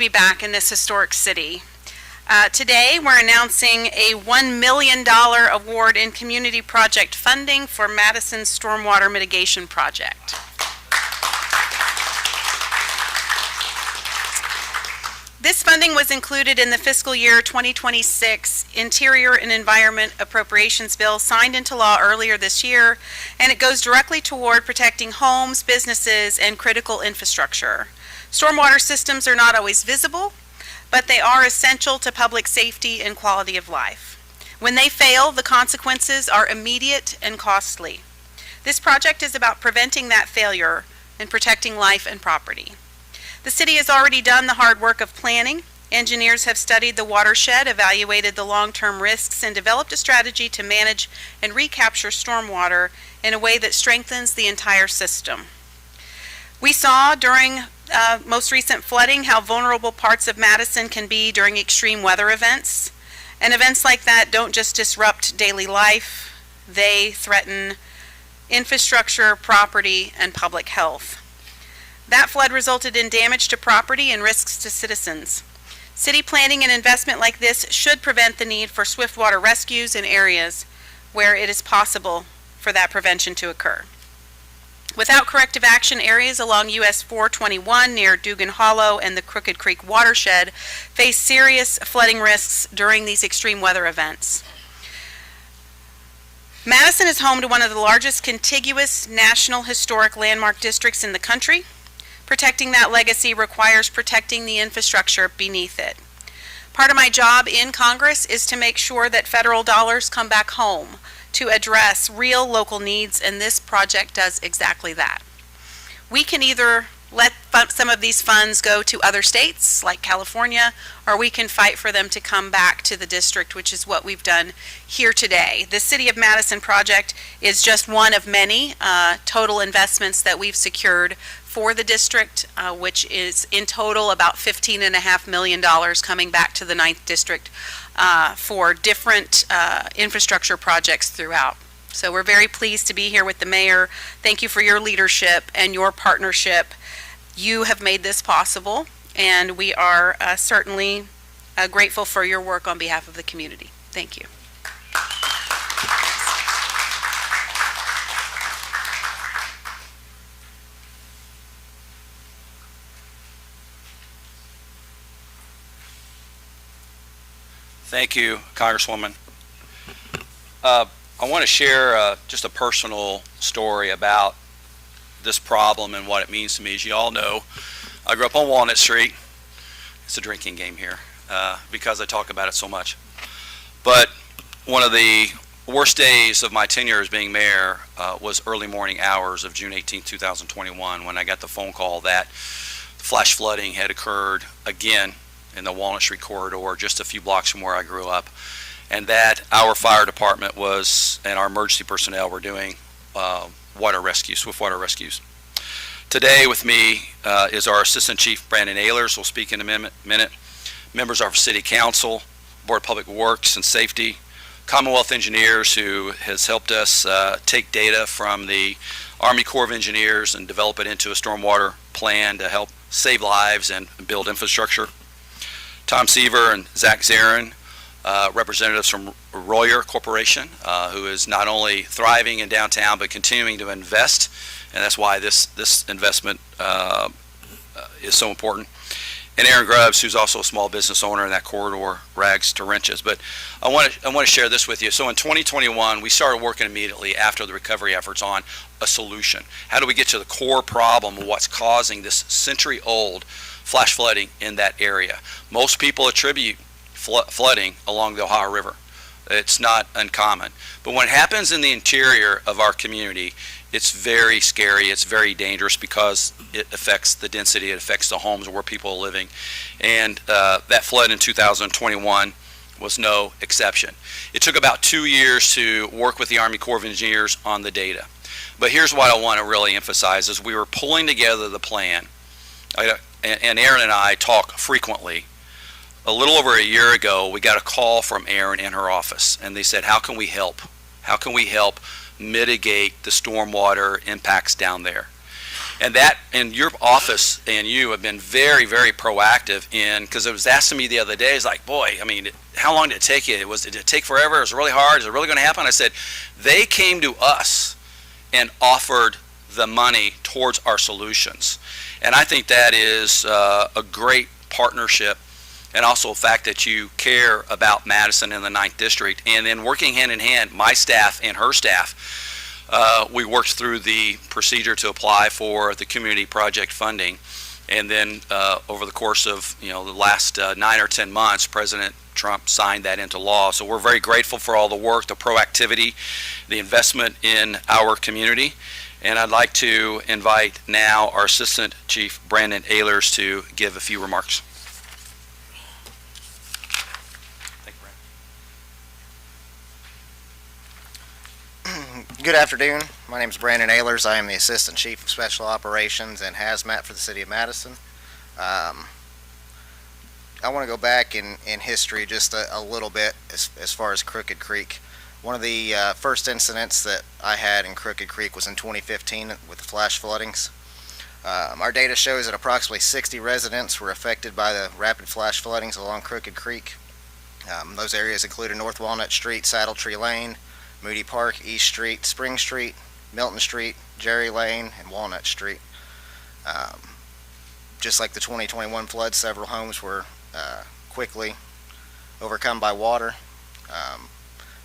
Be back in this historic city. Today, we're announcing a $1 million award in community project funding for Madison's stormwater mitigation project. This funding was included in the fiscal year 2026 Interior and Environment Appropriations Bill signed into law earlier this year, and it goes directly toward protecting homes, businesses, and critical infrastructure. Stormwater systems are not always visible, but they are essential to public safety and quality of life. When they fail, the consequences are immediate and costly. This project is about preventing that failure and protecting life and property. The city has already done the hard work of planning. Engineers have studied the watershed, evaluated the long-term risks, and developed a strategy to manage and recapture stormwater in a way that strengthens the entire system. We saw during most recent flooding how vulnerable parts of Madison can be during extreme weather events. And events like that don't just disrupt daily life, they threaten infrastructure, property, and public health. That flood resulted in damage to property and risks to citizens. City planning and investment like this should prevent the need for swift water rescues in areas where it is possible for that prevention to occur. Without corrective action, areas along US 421 near Dugan Hollow and the Crooked Creek watershed face serious flooding risks during these extreme weather events. Madison is home to one of the largest contiguous national historic landmark districts in the country. Protecting that legacy requires protecting the infrastructure beneath it. Part of my job in Congress is to make sure that federal dollars come back home to address real local needs, and this project does exactly that. We can either let some of these funds go to other states like California, or we can fight for them to come back to the district, which is what we've done here today. The City of Madison project is just one of many total investments that we've secured for the district, which is in total about $15.5 million coming back to the 9th District for different infrastructure projects throughout. So we're very pleased to be here with the mayor. Thank you for your leadership and your partnership. You have made this possible, and we are certainly grateful for your work on behalf of the community. Thank you. Thank you, Congresswoman. I want to share just a personal story about this problem and what it means to me. As you all know, I grew up on Walnut Street. It's a drinking game here because I talk about it so much. But one of the worst days of my tenure as being mayor was early morning hours of June 18, 2021, when I got the phone call that flash flooding had occurred again in the Walnut Street corridor, just a few blocks from where I grew up, and that our fire department and our emergency personnel were doing water rescues, swift water rescues. Today with me is our Assistant Chief Brandon Ehlers, who will speak in a minute, members of our City Council, Board of Public Works and Safety, Commonwealth Engineers, who has helped us take data from the Army Corps of Engineers and develop it into a stormwater plan to help save lives and build infrastructure. Tom Seaver and Zach Zarin, representatives from Royer Corporation, who is not only thriving in downtown but continuing to invest, and that's why this investment is so important. And Aaron Grubbs, who's also a small business owner in that corridor, rags to riches. But I want to share this with you. So in 2021, we started working immediately after the recovery efforts on a solution. How do we get to the core problem of what's causing this century-old flash flooding in that area? Most people attribute flooding along the Ohio River. It's not uncommon. But when it happens in the interior of our community, it's very scary, it's very dangerous because it affects the density, it affects the homes where people are living. And that flood in 2021 was no exception. It took about 2 years to work with the Army Corps of Engineers on the data. But here's what I want to really emphasize is we were pulling together the plan, and Erin and I talk frequently. A little over a year ago, we got a call from Erin in her office, and they said, how can we help? How can we help mitigate the stormwater impacts down there? And your office and you have been very, very proactive in, because it was asking me the other day, it's like, boy, I mean, how long did it take you? Did it take forever? Was it really hard? Is it really going to happen? I said, they came to us and offered the money towards our solutions. And I think that is a great partnership, and also the fact that you care about Madison and the 9th District. And then working hand in hand, my staff and her staff, we worked through the procedure to apply for the community project funding. And then over the course of the last 9 or 10 months, President Trump signed that into law. So we're very grateful for all the work, the proactivity, the investment in our community. And I'd like to invite now our Assistant Chief Brandon Ehlers to give a few remarks. Thank you, Brandon. Good afternoon. My name is Brandon Ehlers. I am the Assistant Chief of Special Operations and Hazmat for the City of Madison. I want to go back in history just a little bit as far as Crooked Creek. One of the first incidents that I had in Crooked Creek was in 2015 with the flash floodings. Our data shows that approximately 60 residents were affected by the rapid flash floodings along Crooked Creek. Those areas included North Walnut Street, Saddle Tree Lane, Moody Park, East Street, Spring Street, Milton Street, Jerry Lane, and Walnut Street. Just like the 2021 flood, several homes were quickly overcome by water,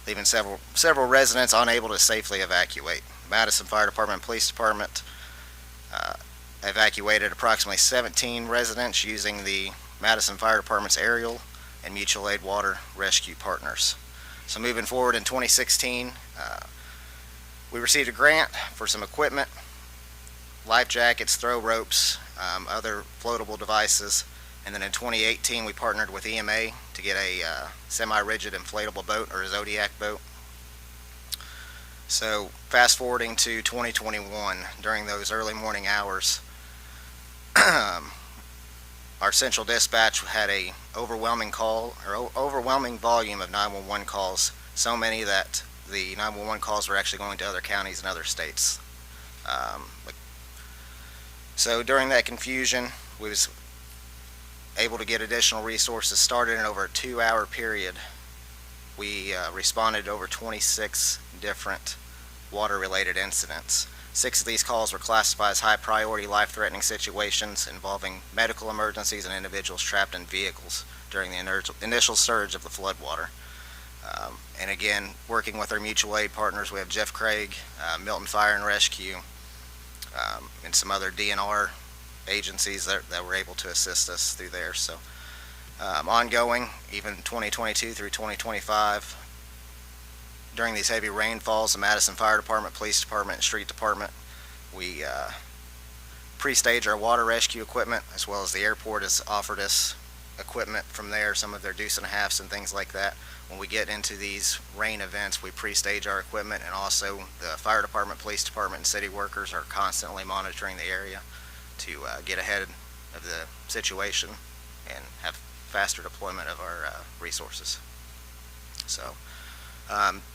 leaving several residents unable to safely evacuate. Madison Fire Department and Police Department evacuated approximately 17 residents using the Madison Fire Department's aerial and mutual aid water rescue partners. So moving forward in 2016, we received a grant for some equipment, life jackets, throw ropes, other floatable devices. And then in 2018, we partnered with EMA to get a semi-rigid inflatable boat, or a Zodiac boat. So fast forwarding to 2021, during those early morning hours, our central dispatch had a overwhelming volume of 911 calls, so many that the 911 calls were actually going to other counties and other states. So during that confusion, we was able to get additional resources started in over a 2-hour period. We responded to over 26 different water-related incidents. 6 of these calls were classified as high-priority, life-threatening situations involving medical emergencies and individuals trapped in vehicles during the initial surge of the floodwater. And again, working with our mutual aid partners, we have Jeff Craig, Milton Fire and Rescue, and some other DNR agencies that were able to assist us through there. So ongoing, even 2022 through 2025, during these heavy rainfalls, the Madison Fire Department, Police Department, and Street Department, we pre-stage our water rescue equipment, as well as the airport has offered us equipment from there, some of their deuce and a halfs and things like that. When we get into these rain events, we pre-stage our equipment, and also the Fire Department, Police Department, and city workers are constantly monitoring the area to get ahead of the situation and have faster deployment of our resources. So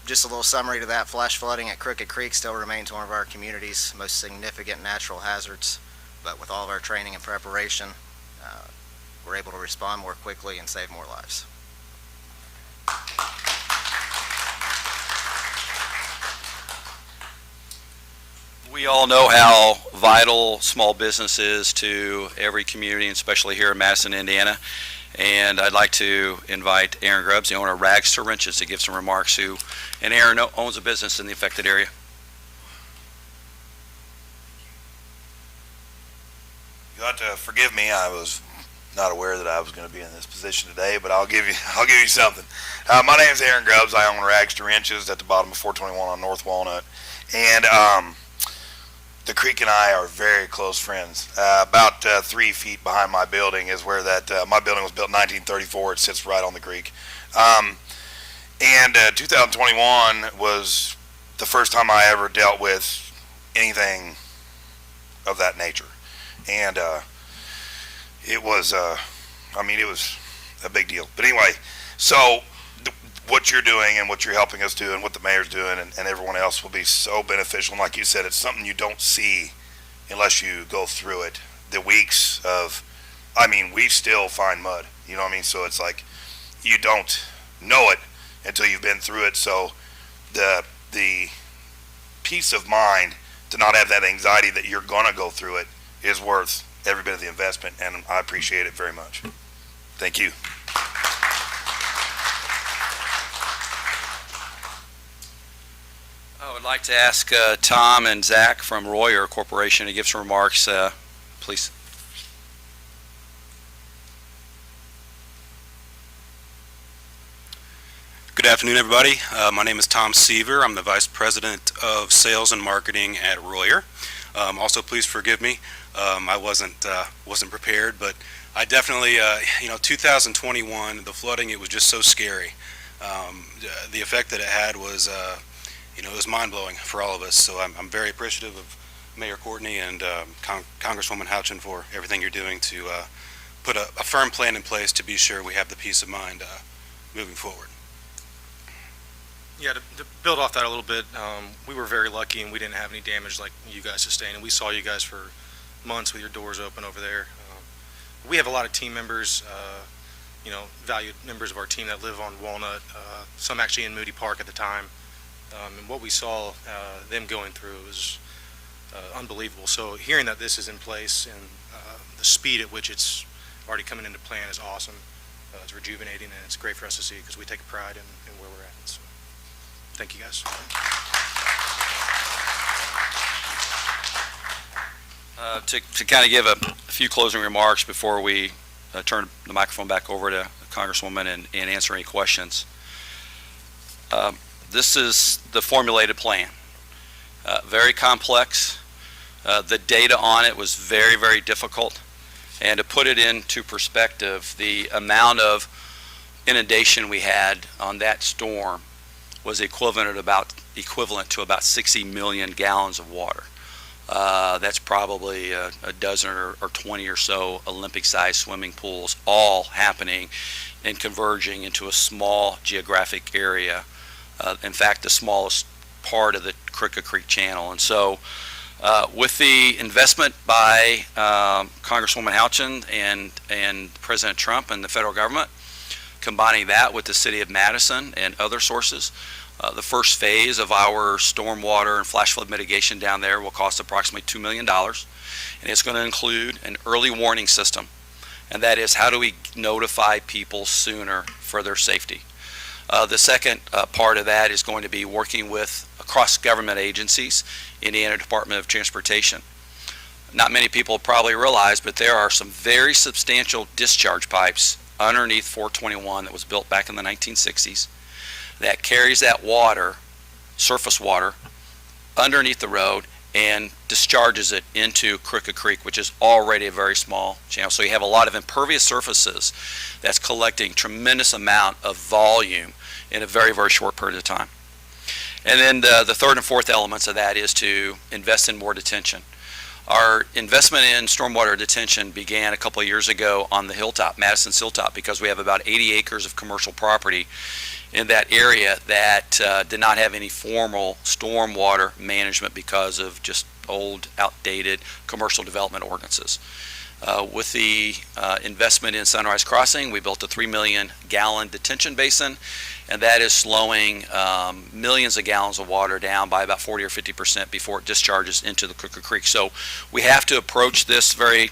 just a little summary to that. Flash flooding at Crooked Creek still remains one of our community's most significant natural hazards, but with all of our training and preparation, we're able to respond more quickly and save more lives. We all know how vital small business is to every community, and especially here in Madison, Indiana. And I'd like to invite Erin Grubbs, the owner of Rags to Wrenches, to give some remarks. And Erin owns a business in the affected area. You'll have to forgive me. I was not aware that I was going to be in this position today, but I'll give you something. My name is Erin Grubbs. I own Rags to Wrenches at the bottom of 421 on North Walnut, and the creek and I are very close friends. About 3 feet behind my building is where my building was built in 1934. It sits right on the creek. And 2021 was the first time I ever dealt with anything of that nature. And it was a big deal. But anyway, so what you're doing and what you're helping us do and what the mayor's doing and everyone else will be so beneficial. And like you said, it's something you don't see unless you go through it. The weeks of, I mean, we still find mud, you know what I mean? So it's like, you don't know it until you've been through it. So the peace of mind to not have that anxiety that you're gonna go through it is worth every bit of the investment, and I appreciate it very much. Thank you. I would like to ask Tom and Zach from Royer Corporation to give some remarks, please. Good afternoon, everybody. My name is Tom Seaver. I'm the Vice President of Sales and Marketing at Royer. Also, please forgive me. I wasn't prepared, but I definitely, 2021, the flooding, it was just so scary. The effect that it had was, it was mind-blowing for all of us. So I'm very appreciative of Mayor Courtney and Congresswoman Houchin for everything you're doing to put a firm plan in place to be sure we have the peace of mind moving forward. Yeah, to build off that a little bit, we were very lucky and we didn't have any damage like you guys sustained. And we saw you guys for months with your doors open over there. We have a lot of team members, valued members of our team that live on Walnut, some actually in Moody Park at the time. And what we saw them going through was unbelievable. So hearing that this is in place and the speed at which it's already coming into plan is awesome. It's rejuvenating, and it's great for us to see because we take pride in where we're at. So, thank you, guys. To kind of give a few closing remarks before we turn the microphone back over to Congresswoman and answer any questions. This is the formulated plan. Very complex. The data on it was very, very difficult. And to put it into perspective, the amount of inundation we had on that storm was equivalent to about 60 million gallons of water. That's probably a dozen or 20 or so Olympic-sized swimming pools, all happening and converging into a small geographic area. In fact, the smallest part of the Crooked Creek Channel. And so with the investment by Congresswoman Houchin and President Trump and the federal government, combining that with the city of Madison and other sources, the first phase of our stormwater and flash flood mitigation down there will cost approximately $2 million. And it's going to include an early warning system. And that is, how do we notify people sooner for their safety? The second part of that is going to be working with across government agencies, Indiana Department of Transportation. Not many people probably realize, but there are some very substantial discharge pipes underneath 421 that was built back in the 1960s that carries that water, surface water, underneath the road and discharges it into Crooked Creek, which is already a very small channel. So you have a lot of impervious surfaces that's collecting tremendous amount of volume in a very, very short period of time. And then the third and fourth elements of that is to invest in more detention. Our investment in stormwater detention began a couple of years ago on the hilltop, Madison's hilltop, because we have about 80 acres of commercial property in that area that did not have any formal stormwater management because of just old, outdated commercial development ordinances. With the investment in Sunrise Crossing, we built a 3 million gallon detention basin, and that is slowing millions of gallons of water down by about 40 or 50% before it discharges into the Crooked Creek. So we have to approach this very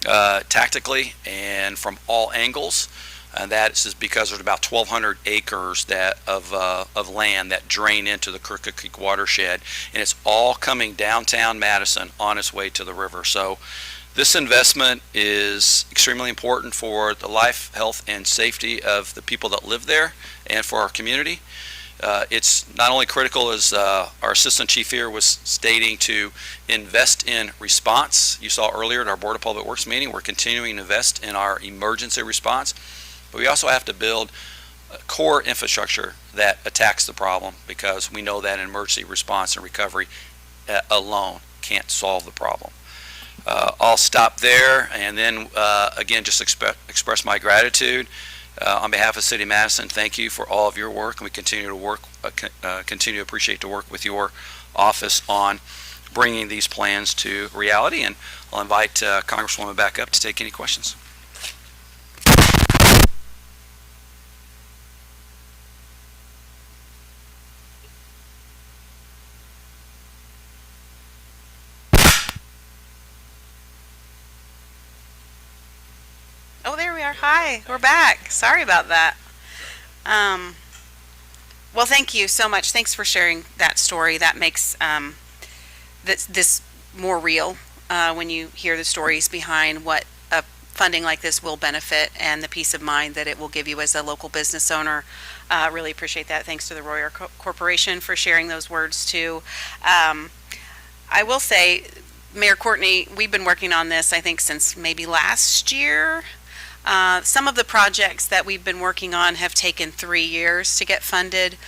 tactically and from all angles. And that is because there's about 1,200 acres of land that drain into the Crooked Creek watershed, and it's all coming downtown Madison on its way to the river. So this investment is extremely important for the life, health, and safety of the people that live there and for our community. It's not only critical, as our Assistant Chief here was stating, to invest in response. You saw earlier at our Board of Public Works meeting, we're continuing to invest in our emergency response. But we also have to build core infrastructure that attacks the problem, because we know that an emergency response and recovery alone can't solve the problem. I'll stop there and then again just express my gratitude on behalf of City of Madison. Thank you for all of your work, and we continue to appreciate the work with your office on bringing these plans to reality. And I'll invite Congresswoman back up to take any questions. Oh, there we are. Hi, we're back. Sorry about that. Well, thank you so much. Thanks for sharing that story. That makes this more real when you hear the stories behind what funding like this will benefit and the peace of mind that it will give you as a local business owner. Really appreciate that. Thanks to the Royer Corporation for sharing those words too. I will say, Mayor Courtney, we've been working on this, I think, since maybe last year. Some of the projects that we've been working on have taken 3 years to get funded.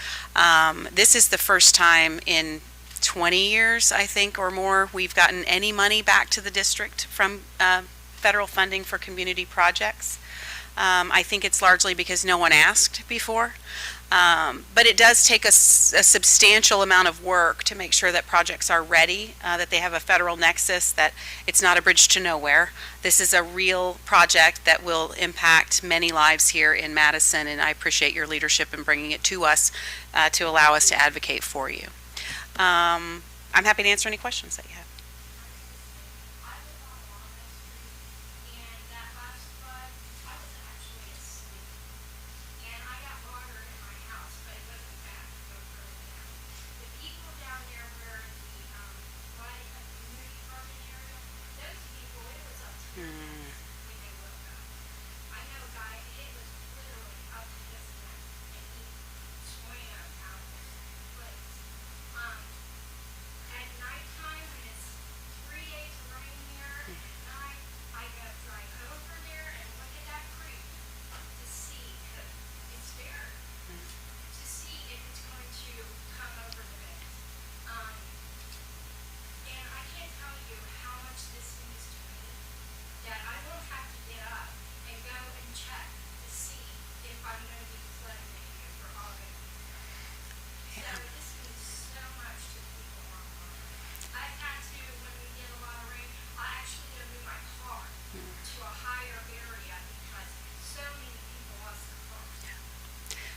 This is the first time in 20 years, I think, or more, we've gotten any money back to the district from federal funding for community projects. I think it's largely because no one asked before. But it does take a substantial amount of work to make sure that projects are ready, that they have a federal nexus, that it's not a bridge to nowhere. This is a real project that will impact many lives here in Madison, and I appreciate your leadership in bringing it to us to allow us to advocate for you. I'm happy to answer any questions that you have.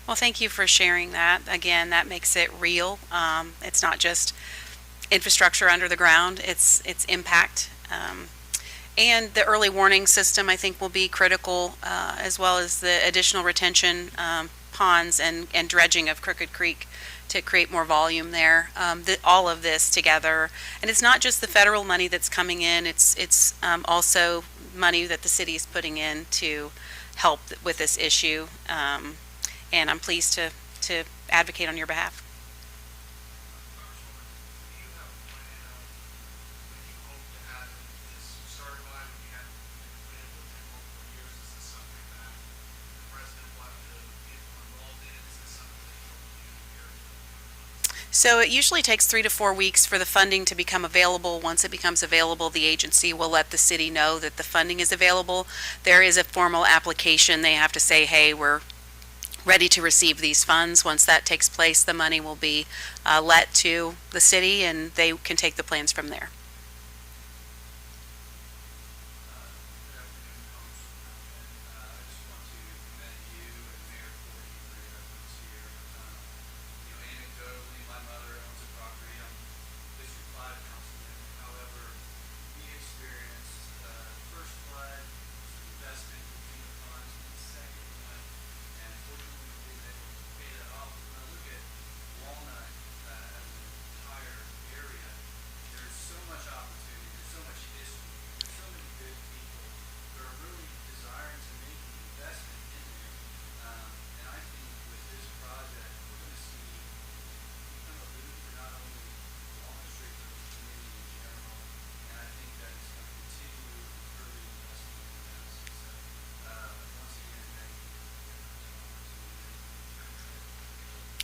Well, thank you for sharing that. Again, that makes it real. It's not just infrastructure under the ground, it's impact. And the early warning system, I think, will be critical, as well as the additional retention ponds and dredging of Crooked Creek to create more volume there. All of this together. And it's not just the federal money that's coming in, it's also money that the city is putting in to help with this issue. And I'm pleased to advocate on your behalf. So it usually takes 3 to 4 weeks for the funding to become available. Once it becomes available, the agency will let the city know that the funding is available. There is a formal application. They have to say, hey, we're ready to receive these funds. Once that takes place, the money will be let to the city, and they can take the plans from there.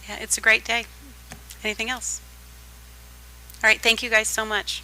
Yeah, it's a great day. Anything else? All right, thank you guys so much.